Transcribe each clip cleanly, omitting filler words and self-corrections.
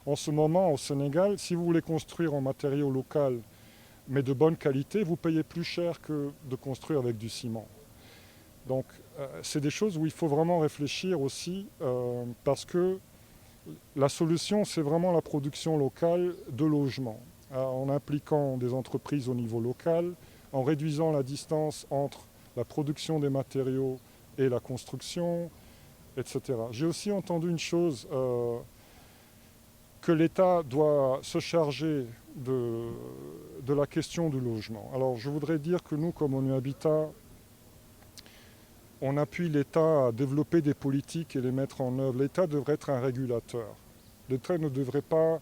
En ce moment, au Sénégal, si vous voulez construire en matériaux locaux, mais de bonne qualité, vous payez plus cher que de construire avec du ciment. Donc, c'est des choses où il faut vraiment réfléchir aussi, parce que la solution, c'est vraiment la production locale de logements, en impliquant des entreprises au niveau local, en réduisant la distance entre la production des matériaux et la construction, etc. J'ai aussi entendu une chose, que l'État doit se charger de la question du logement. Alors je voudrais dire que nous, comme ONU Habitat, on appuie l'État à développer des politiques et les mettre en œuvre. L'État devrait être un régulateur. L'État ne devrait pas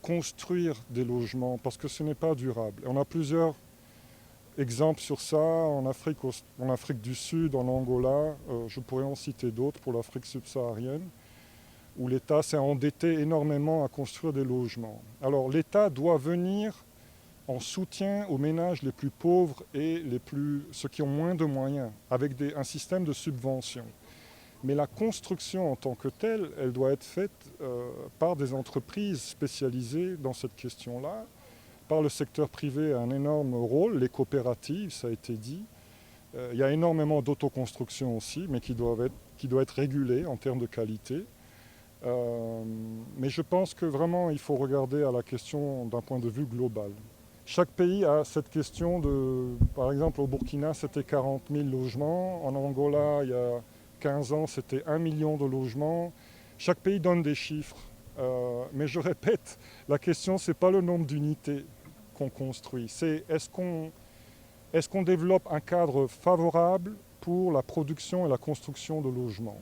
construire des logements parce que ce n'est pas durable. On a plusieurs exemples sur ça en Afrique du Sud, en Angola, je pourrais en citer d'autres pour l'Afrique subsaharienne, où l'État s'est endetté énormément à construire des logements. Alors l'État doit venir en soutien aux ménages les plus pauvres et ceux qui ont moins de moyens, avec un système de subvention. Mais la construction en tant que telle, elle doit être faite par des entreprises spécialisées dans cette question-là. Par le secteur privé a un énorme rôle, les coopératives, ça a été dit. Il y a énormément d'autoconstruction aussi, mais qui doit être régulée en termes de qualité. Mais je pense que vraiment, il faut regarder à la question d'un point de vue global. Chaque pays a cette question par exemple, au Burkina, c'était 40 000 logements. En Angola, il y a 15 ans, c'était 1 million de logements. Chaque pays donne des chiffres. Mais je répète, la question, ce n'est pas le nombre d'unités qu'on construit. C'est est-ce qu'on développe un cadre favorable pour la production et la construction de logements.